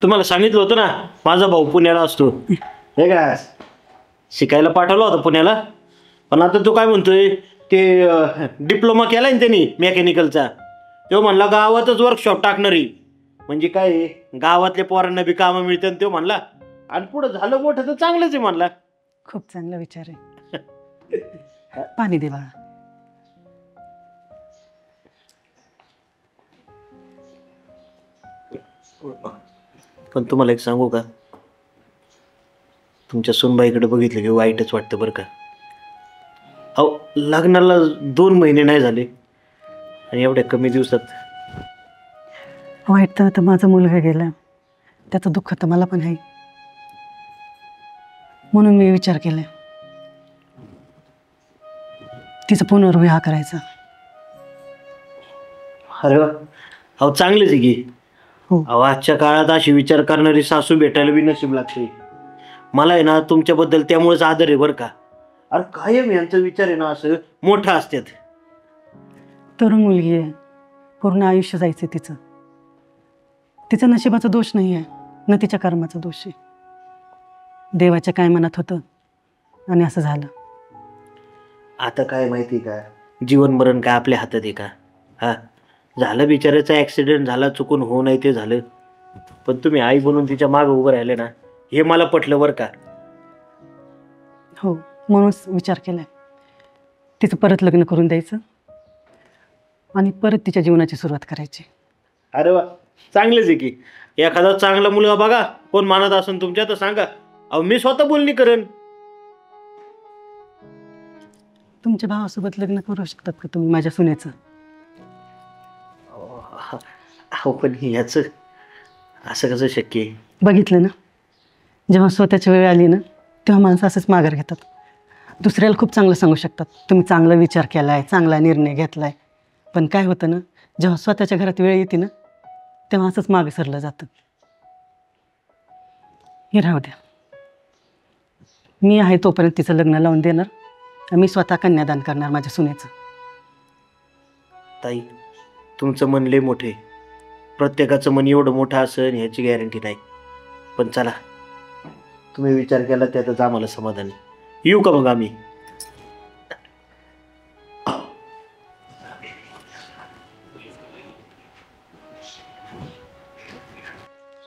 तुम्हाला सांगितलं होतं ना माझा भाऊ पुण्याला असतो, हे का शिकायला पाठवला होता पुण्याला. पण आता तो काय म्हणतोय ते डिप्लोमा केलाय ना त्यांनी मेकॅनिकलचा. तो म्हणला गावातच वर्कशॉप टाकणारी, म्हणजे काय गावातल्या पोरांना बी कामं मिळतात तो म्हणला. आणि पुढं झालं मोठं तर चांगलंच आहे म्हणला. खूप चांगला विचार आहे. पाणी दे बाळा. पण तुम्हाला एक सांगू का, तुमच्या सुनबाईकडे बघितलं की वाईटच वाटतं बरं का. अहो लग्नाला 2 महिने नाही झाले आणि एवढ्या कमी दिवसात. वाईट तर माझा मुलगा गेला, त्याचं दुःख तर मला पण आहे. म्हणून मी विचार केलाय तिचा पुनर्विवाह करायचा. अरे वा, अहो चांगलेच आहे की. हो. अहो आजच्या काळात अशी विचार करणारी सासू भेटायला बी नशीब लागते. मला आहे ना तुमच्याबद्दल त्यामुळेच आदर आहे बरं का. अरे कायम यांचा विचार आहे ना असं मोठा असतात. तरुण मुलगी आहे, पूर्ण आयुष्य जायचं तिचं. तिचा नशिबाचा दोष नाही आहे ना तिच्या कर्माचा दोष आहे. देवाच्या काय मनात होतं आणि असं झालं. आता काय माहिती का, जीवन मरण काय आपल्या हातात आहे का. हा झालं बिचाराचा ॲक्सिडेंट झाला, चुकून हो नाही ते झालं. पण तुम्ही आई बनून तिच्या मागं उभं राहिले ना, हे मला पटलं बरं का. हो, म्हणूनच विचार केलाय तिचं परत लग्न करून द्यायचं आणि परत तिच्या जीवनाची सुरुवात करायची. अरे वा, चांगलेच आहे की. एखादा चांगला मुलगा बघा, कोण मानत असून तुमच्या तर सांगा. अहो मी स्वतः बोलणी करेन. तुमच्या भावासोबत लग्न करू शकतात का तुम्ही माझ्या सुनेचं? अहो पण याचं असं कसं शक्य आहे? बघितलं ना, जेव्हा स्वतःची वेळ आली ना तेव्हा माणसं असंच माघार घेतात. दुसऱ्याला खूप चांगलं सांगू शकतात, तुम्ही चांगला विचार केला आहे, चांगला निर्णय घेतला आहे. पण काय होतं ना, जेव्हा स्वतःच्या घरात वेळ येते ना तेव्हा असंच मागे सरलं जातं. हे राहू द्या, मी आहे तोपर्यंत तिचं लग्न लावून देणार. मी स्वतः कन्यादान करणार माझ्या सुनेचं. ताई तुमचं मन लय मोठे. प्रत्येकाचं मन एवढं मोठं असेल ह्याची गॅरंटी नाही. पण चला, तुम्ही विचार केला त्यातच आम्हाला समाधान आहे. येऊ का मग आम्ही?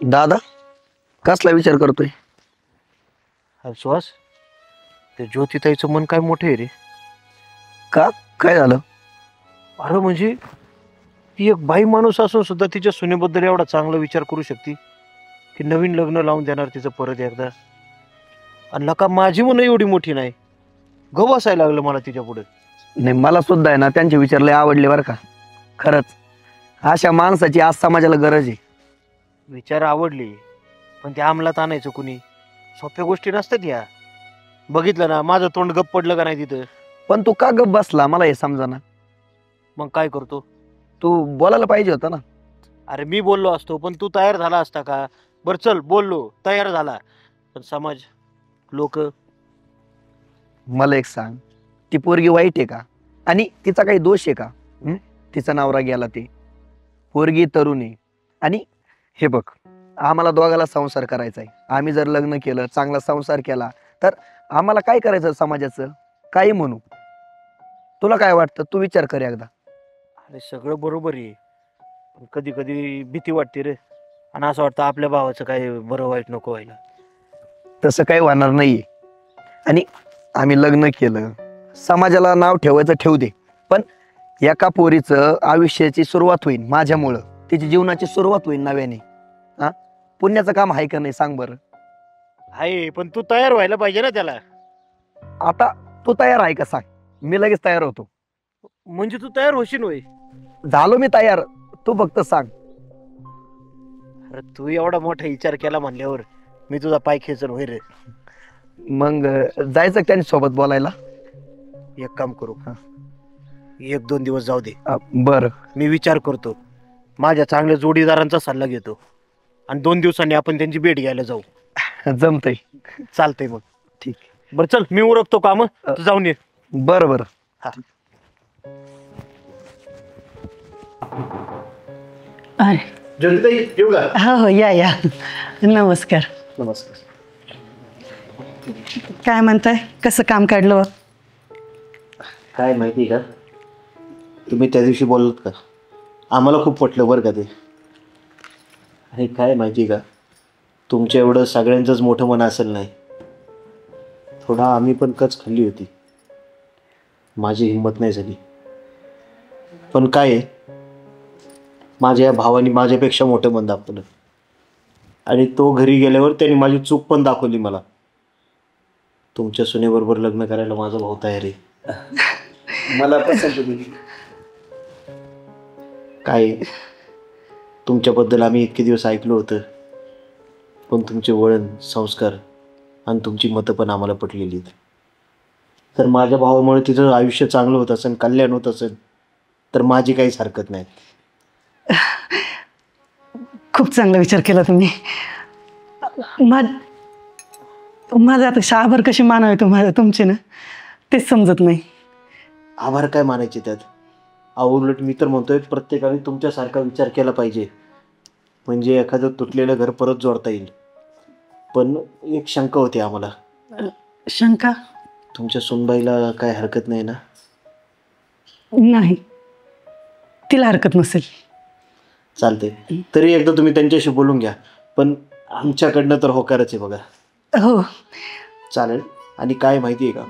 दादा कसला विचार करतोय? सुहास, ते ज्योतिताईचं मन काय मोठं आहे रे. का, काय झालं? अरे म्हणजे ती एक बाई माणूस असून सुद्धा तिच्या सुनेबद्दल एवढा चांगला विचार करू शकते की नवीन लग्न लावून देणार तिचं परत एकदा. आणि लका माझी मन एवढी मोठी नाही. गव असायला लागलं मला तिच्या पुढे. नाही, मला सुद्धा आहे ना त्यांचे विचार लय आवडले बरं का. खरंच अशा माणसाची आज समाजाला गरज आहे. विचार आवडले, पण ते अंमलात आणायचं कुणी? सोप्या गोष्टी नसतात या. बघितलं ना माझं तोंड गप्प पडलं का नाही तिथं. पण तू का गप बसला मला हे समजा. मग काय करतो? तू बोलायला पाहिजे होता ना. अरे मी बोललो असतो, पण तू तयार झाला असता का? बरं चल बोललो, तयार झाला, पण समाज, लोक. मला एक सांग, ती पोरगी वाईट आहे का? आणि तिचा काही दोष आहे का? तिचा नवरा गेला, ते पोरगी तरुण आहे. आणि हे बघ, आम्हाला दोघाला संसार करायचा आहे. आम्ही जर लग्न केलं, चांगला संसार केला, तर आम्हाला काय करायचं समाजाचं? काही म्हणू. तुला काय वाटतं? तू विचार कर एकदा. अरे सगळं बरोबर आहे, पण कधी कधी भीती वाटते रे. आणि असं वाटतं आपल्या भावाचं काय बरं वाईट नको व्हायला. तसं काही होणार नाहीये. आणि आम्ही लग्न केलं, समाजाला नाव ठेवायचं ठेवू दे, पण एका पोरीचं आयुष्याची सुरुवात होईल माझ्यामुळं. तिची जीवनाची सुरुवात होईल नव्याने. हा, पुण्याचं काम आहे का नाही सांग बरं? आहे, पण तू तयार व्हायला पाहिजे ना त्याला. आता तू तयार आहे का सांग? मी लगेच तयार होतो. म्हणजे तू तयार होशील होय? झालो मी तयार, तू फक्त सांग. अरे तू एवढा मोठा विचार केला म्हणल्यावर मी तुझा पाय खेचन होय रे. मग जायचं त्यांच्या सोबत बोलायला? एक काम करू, 1-2 दिवस जाऊ दे. बरं, मी विचार करतो, माझ्या चांगल्या जोडीदारांचा सल्ला घेतो, आणि 2 दिवसांनी आपण त्यांची भेट घ्यायला जाऊ. जमतंय. चालतंय मग. ठीक. बरं चल, मी उरकतो काम, तू जाऊन ये. बरं बरं. हा. अरे ज्योतिताई येऊ का? हो हो या या नमस्कार. नमस्कार. काय म्हणताय, कसं काम काढलं? काय माहिती का, तुम्ही त्या दिवशी बोललात का, आम्हाला खूप पटलं बरं का ते. आणि काय माहिती का, तुमच्या एवढं सगळ्यांचंच मोठं मन असेल नाही, थोडा आम्ही पण कच खाल्ली होती, माझी हिंमत नाही झाली. पण काय आहे, माझ्या या भावाने माझ्यापेक्षा मोठं मन दाखवलं आणि तो घरी गेल्यावर त्यांनी माझी चूक पण दाखवली मला. तुमच्या सुनेबरोबर लग्न करायला माझा भाऊ तयार आहे. मला पसंत तुम्ही. काय तुमच्याबद्दल आम्ही इतके दिवस ऐकलं होतं, पण तुमचे वळण, संस्कार आणि तुमची मतं पण आम्हाला पटलेली आहेत. तर माझ्या भावामुळे तिचं आयुष्य चांगलं होत असेल, कल्याण होत असेल, तर माझी काहीच हरकत नाही. खूप चांगला विचार केला तुम्ही. माझं आता शाळाभर कशी मानावे तुम्हाला तुमची ना, तेच समजत नाही. आभार काय मानायचे त्यात? उलट मी तर म्हणतोय, प्रत्येकाने तुमच्यासारखा विचार केला पाहिजे, म्हणजे एखादं तुटलेलं घर परत जोडता येईल. पण एक शंका होती आम्हाला. शंका? तुमच्या सुनबाईला काय हरकत नाही ना? नाही, तिला हरकत नसेल. चालते, तरी एकदा तुम्ही त्यांच्याशी बोलून घ्या, पण आमच्याकडनं तर होकारच आहे बघा. हो चालेल. आणि काय माहिती आहे का,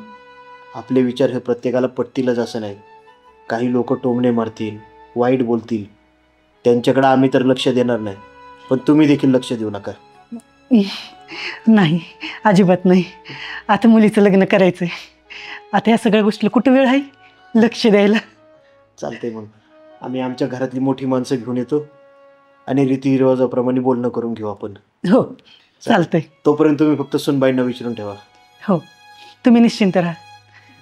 आपले विचार हे प्रत्येकाला पटतीलच असं नाही. काही लोक टोमणे मारतील, वाईट बोलतील, त्यांच्याकडे आम्ही तर लक्ष देणार नाही, पण तुम्ही देखील लक्ष देऊ नका. नाही, अजिबात नाही. आता मुलीचं लग्न करायचंय, आता या सगळ्या गोष्टीला कुठं वेळ आहे लक्ष द्यायला? चालते, मग आम्ही आमच्या घरातली मोठी माणसं घेऊन येतो आणि रीतिरिवाजाप्रमाणे बोलणं करून घेऊ आपण. हो चालतंय. तोपर्यंत तुम्ही फक्त सुनबाईंना विचारून ठेवा. हो, तुम्ही निश्चिंत राहा,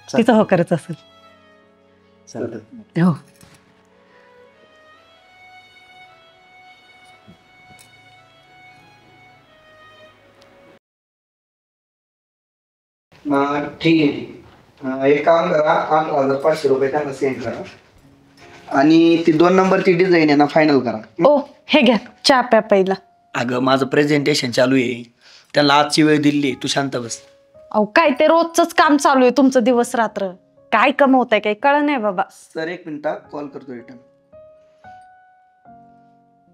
तिचा होकारच असेल. चालतं. हो. ठीक आहे, ठीक आहे. एक काम करा, 8,500 रुपये त्यांना सेंड करा आणि ती 2 नंबरची डिझाईन आहे ना फायनल करा. ओ हे घ्या, चहा प्या पहिला. अगं माझं प्रेझेंटेशन चालू आहे, त्याला आजची वेळ दिली, तू शांत बस. अहो काय ते रोजच काम चालू आहे तुमचं दिवस रात्र, काय कमवताय काही कळ नाही बाबा. सर 1 मिनिट, कॉल करतो रिटर्न.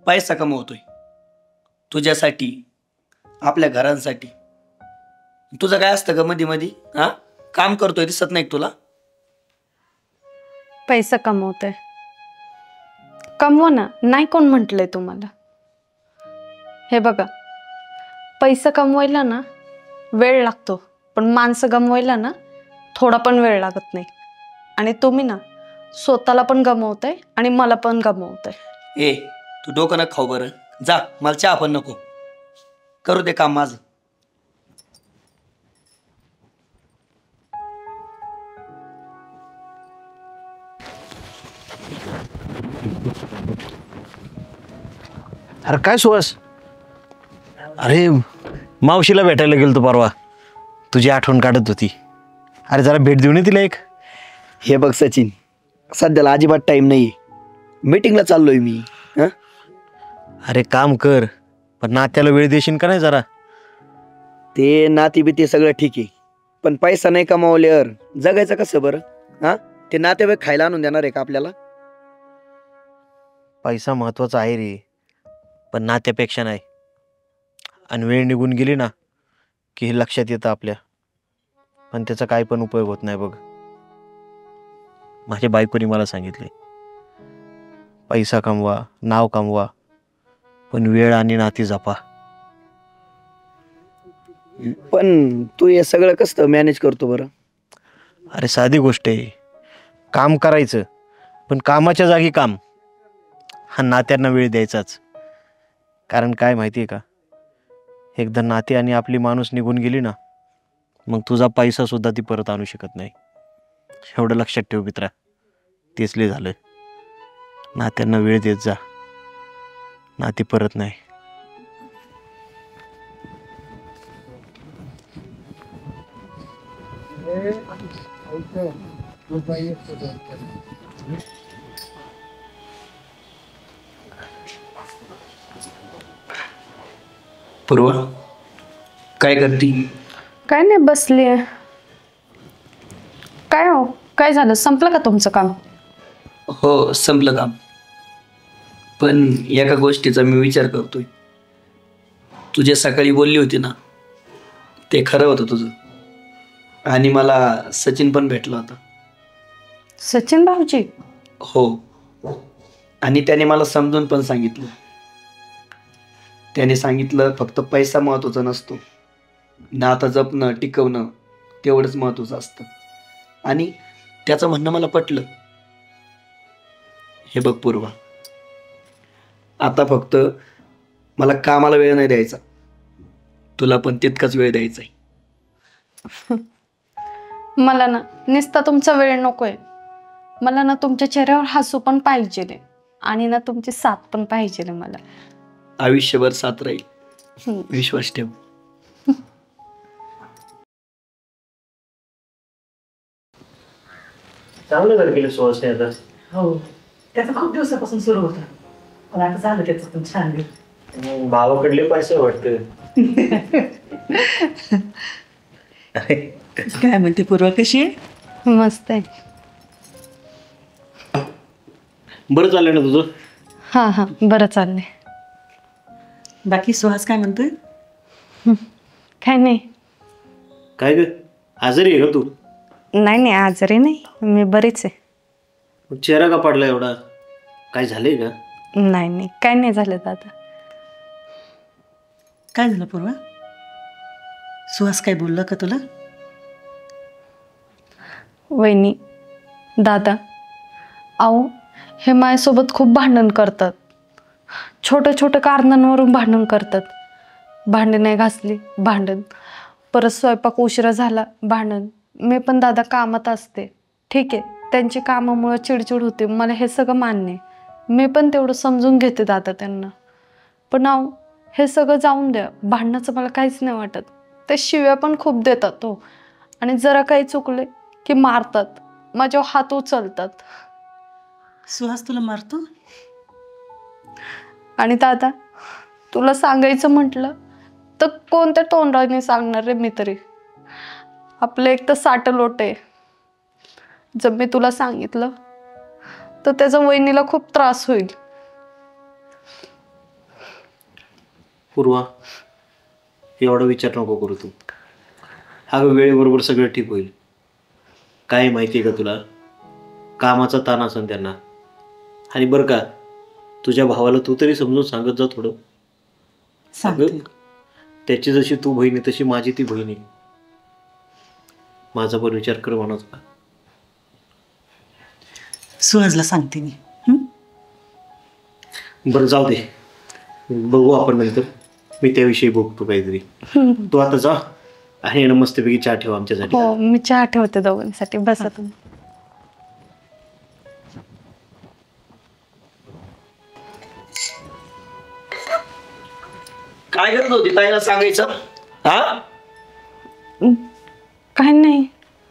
पैसा कमवतोय तुझ्यासाठी, आपल्या घरांसाठी. तुझं काय असतं का मध्ये मध्ये? हा, काम करतोय दिसत नाही तुला? पैसा कमवताय, कमवा ना, नाही कोण म्हटलंय तुम्हाला? हे बघा, पैसा कमवायला ना वेळ लागतो, पण माणसं गमवायला ना थोडा पण वेळ लागत नाही. आणि तुम्ही ना स्वतःला पण गमवताय आणि मला पण गमवताय. ए, तू डोकं नका खाऊ बरं, जा, मला चहा पण नको, करू दे काम माझं. अरे काय सुहास, अरे मावशीला भेटायला गेलो तो परवा, तुझी आठवण काढत होती. अरे जरा भेट देऊन ये तिला एक. हे बघ सचिन, सध्याला अजिबात टाइम नाही, मीटिंगला चाललोय मी. अरे काम कर, पण नात्याला वेळ देशील का नाही जरा? ते नाती बिती सगळं ठीक आहे, पण पैसा नाही कमावल्यावर जगायचं कसं बरं? हा, ते नातेवाईक खायला आणून देणार आहे का आपल्याला? पैसा महत्वाचा आहे रे, पण नात्यापेक्षा नाही. आणि वेळ निघून गेली ना की हे लक्षात येतं आपल्या, पण त्याचा काही पण उपयोग होत नाही बघ. माझ्या बायकोनी मला सांगितले, पैसा कमवा, नाव कमवा, पण वेळ आणि नाती जपा. पण तू हे सगळं कसं मॅनेज करतो बरं? अरे साधी गोष्ट आहे, काम करायचं, पण कामाच्या जागी काम, हा नात्यांना वेळ द्यायचाच. कारण काय माहिती आहे का, एकदा नाते आणि आपली माणूस निघून गेली ना, मग तुझा पैसा सुद्धा ती परत आणू शकत नाही. एवढं लक्षात ठेव मित्रा, तेच लय झालं. नात्यांना वेळ देत जा, नाती परत नाही. पूर्वा काय करती? काय नाही, बसली आहे. काय हो, काय झालं? संपलं का तुमचं काम? हो, संपलं काम. पण एका गोष्टीचा मी विचार करतोय. तू जे सकाळी बोलली होती ना, ते खरं होतं तुझं. आणि मला सचिन पण भेटला होता. सचिन भाऊजी? हो. आणि त्याने मला समजून पण सांगितलं. त्याने सांगितलं फक्त पैसा महत्त्वाचा नसतो, नातं जपणं टिकवणं तेवढंच महत्त्वाचं असतं. आणि त्याचं म्हणणं मला पटलं. हे बघ पूर्वा, आता फक्त मला कामाला वेळ नाही द्यायचा, तुला पण तितकाच वेळ द्यायचा आहे. मला ना नुसता तुमचा वेळ नकोय. मला ना तुमच्या चेहऱ्यावर हसू पण पाहिजे आणि ना तुमची साथ पण पाहिजे मला. आयुष्यभर साथ राहील, विश्वास ठेव. चांगलं घर केलं सुहासने आता. हो, त्याचं खूप दिवसापासून सुरू होतं, पण आता झालं त्याचं पण छान घर. भावाकडले पैसे वाटतं. काय म्हणते पूर्वा, कशी आहे? मस्त आहे. बरं चाललंय ना तुझं? हां हां, बरं चाललंय. बाकी सुहास काय म्हणतोय? काय नाही. काय ग, आजारी आहे का तू? नाही नाही, आजारी नाही, मी बरीच आहे. चेहरा का पडला एवढा? काय झालंय का? नाही नाही, काय नाही झालं दादा. काय झालं पूर्वा? सुहास काय बोलला का तुला? वहिनी, दादा, अहो हे माझ्यासोबत खूप भांडण करतात. छोट्या छोट्या कारणांवरून भांडण करतात. भांडे नाही घासली, भांडण. परत स्वयंपाक उशिरा झाला, भांडण. मी पण दादा कामात असते, ठीक आहे, त्यांची कामामुळे चिडचिड होते, मला हे सगळं मान्य आहे. मी पण तेवढं समजून घेते दादा त्यांना. पण अहो हे सगळं जाऊन द्या, भांडणाचं मला काहीच नाही वाटत. ते शिव्या पण खूप देतात हो, आणि जरा काही चुकले की मारतात, माझ्यावर हात उचलतात. सुहास तुला मारतो? आणि दादा, तुला सांगायचं म्हटलं तर कोणत्या तोंडाने सांगणार रे मी तरी? आपलं एक तर साटं लोट आहे. जर मी तुला सांगितलं तर त्याचा वहिनीला खूप त्रास होईल. पूर्वा, एवढा विचार नको करू तू. अगं वेळेबरोबर सगळं ठीक होईल. काय माहिती आहे का तुला, कामाचा ताण असेल त्यांना. आणि बरं का, तुझ्या भावाला तू तरी समजून सांगत जा थोडं. अगं, त्याची जशी तू बहिणी तशी माझी ती बहिणी. माझा पण विचार कर म्हणत का. सुहासला सांगते मी. बरं जाऊ दे, बघू आपण नंतर. मी त्याविषयी बघतो काहीतरी. तू आता जा आणि मस्तपैकी चहा ठेव आमच्यासाठी. हो, मी चहा ठेवते दोघांसाठी, बसा तुम्ही. काय करत होती ताईला सांगायचं? हा, काय नाही.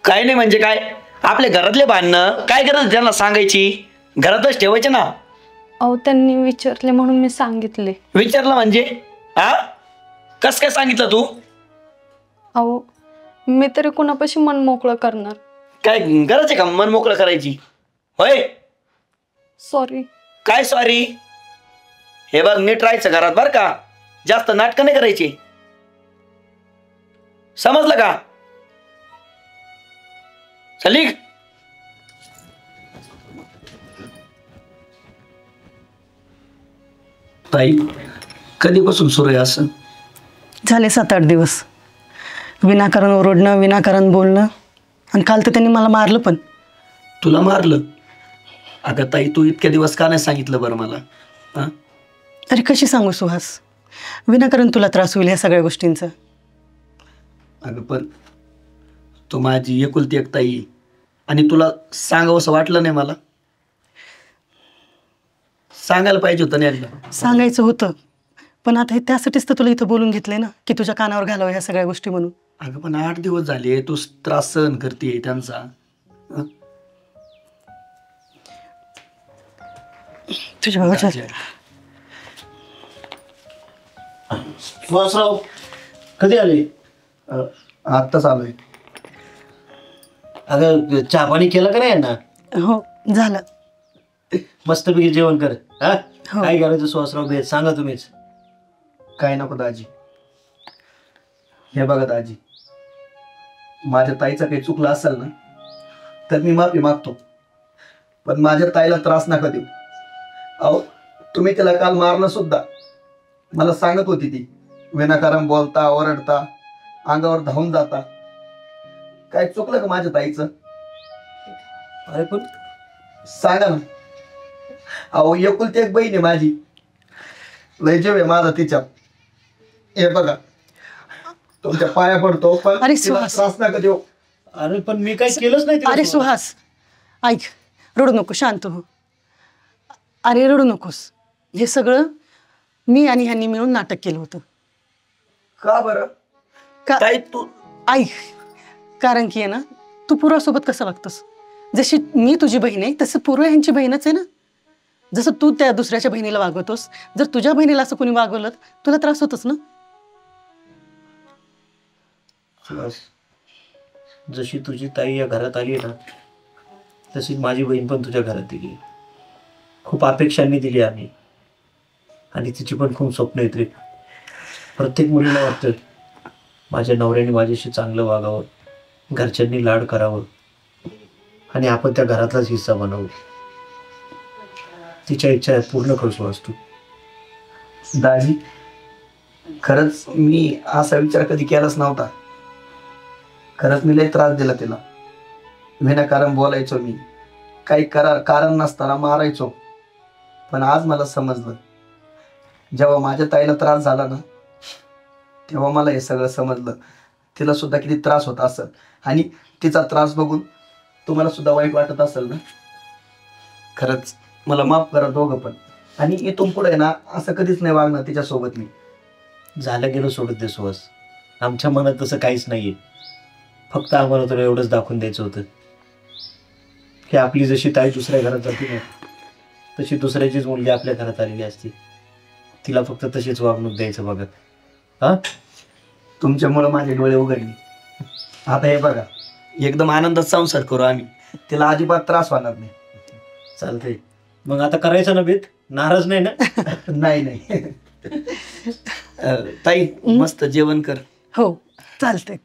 काय नाही म्हणजे काय? आपल्या घरातले भांडणं काय करत त्यांना सांगायची? घरातच ठेवायचे ना. अहो त्यांनी विचारले म्हणून मी सांगितले. विचारलं म्हणजे? हा, कस काय सांगितलं तू? अहो मी तरी कुणापाशी मन मोकळं करणार? काय गरज आहे का मन मोकळं करायची? होय, सॉरी. काय सॉरी? हे बघ, नीट राहायचं घरात बर का, जास्त नाटकं नाही करायची, समजलं का? चली. ताई, कधीपासून सुरू आहे असं? झाले 7-8 दिवस. विनाकारण ओरडणं, विनाकारण बोलणं, आणि काल तर त्यांनी मला मारलं पण. तुला मारलं? अगं ताई, तू इतक्या दिवस का नाही सांगितलं बरं मला? हा, अरे कशी सांगू सुहास, विनाकारण तुला त्रास होईल ह्या सगळ्या गोष्टींचा. अगं पण तू माझी एकुलती एक ताई आहे, आणि तुला सांगावं असं वाटलं नाही मला? सांगायला पाहिजे होतं ना एकदा. सांगायचं होतं, पण आता हे त्यासाठीच तर तुला इथं बोलून घेतलंय ना, की तुझ्या कानावर घालावं ह्या सगळ्या गोष्टी म्हणून. अगं पण 8 दिवस झाले तू त्रास सहन करते त्यांचा. हं? तुझ्या भावाच्या सुहासराव कधी आले? आत्ताच आलोय. अगं चहा पाणी केलं का नाही ना? हो झालं. मस्तपैकी जेवण कर. हा हो. काय करायचं सुहासराव भेट सांगा तुम्हीच. काय नको दाजी. हे बघा दाजी, माझ्या ताईचं काही चुकलं असेल ना तर मी माफी मागतो, पण माझ्या ताईला त्रास नका देऊ. अहो तुम्ही तिला काल मारलं सुद्धा. मला सांगत होती ती विनाकारण बोलता ओरडता अंगावर धावून जाता. काय चुकलं का माझ्या ताईचं? अरे पण सांगा ना. अहो एकुलती एक बहीण आहे माझी, लय जीव आहे माझा तिच्या. हे बघा तुमच्या पाया पडतो, पण अरे तिला सुहास. त्रास नका देऊ. अरे पण मी काही केलंच नाही तिला. अरे सुहास ऐक, रडू नको, शांत हो. अरे रडू नकोस. हे सगळं मी आणि ह्यांनी मिळून नाटक केलं होतं. का बरं? का ताई तू ऐक, कारण की आहे ना, तू पूर्वासोबत कसं वागतोस? जशी मी तुझी बहीण आहे तसं पूर्व ह्यांची बहीणच आहे ना. जसं तू त्या दुसऱ्याच्या बहिणीला वागवतोस, जर तुझ्या बहिणीला असं कोणी वागवलं तुला त्रास होतोच ना. सुहास, जशी तुझी ताई या घरात आली ना तशी माझी बहीण पण तुझ्या घरात दिली. खूप अपेक्षांनी दिली आम्ही, आणि तिची पण खूप स्वप्न आहेत रे. प्रत्येक मुलीला वाटतं माझ्या नवऱ्याने माझ्याशी चांगलं वागावं, घरच्यांनी लाड करावं, आणि आपण त्या घरातलाच हिस्सा बनावं. तिच्या इच्छा पूर्ण करू असतो. दाजी, खरंच मी असा विचार कधी केलाच नव्हता. खरंच मी लय त्रास दिला तिला. विनाकारण बोलायचो मी, काही कारण नसताना मारायचो. पण आज मला समजलं, जेव्हा माझ्या ताईला त्रास झाला ना तेव्हा मला हे सगळं समजलं. तिला सुद्धा किती त्रास होत असेल, आणि तिचा त्रास बघून तुम्हाला सुद्धा वाईट वाटत असेल ना. खरंच मला माफ करा दोघं पण. आणि इथून पुढे ना असं कधीच नाही वागणार तिच्यासोबत मी. झालं गेलं सोडत दे सुहास. आमच्या मनात तसं काहीच नाहीये. फक्त आम्हाला तुला एवढंच दाखवून द्यायचं होतं की आपली जशी ताई दुसऱ्या घरात जाते ना तशी दुसऱ्याचीच मुलगी आपल्या घरात आलेली असते. तिला फक्त तशीच वागणूक द्यायचं बघा. हा, तुमच्यामुळं माझे डोळे उघडले. आता हे बघा, एकदम आनंदात संसार करू आम्ही. तिला अजिबात त्रास होणार नाही. चालतंय मग. आता करायचं ना बेत? नाराज नाही ना? नाही नाही. ताई मस्त जेवण कर. हो चालतंय.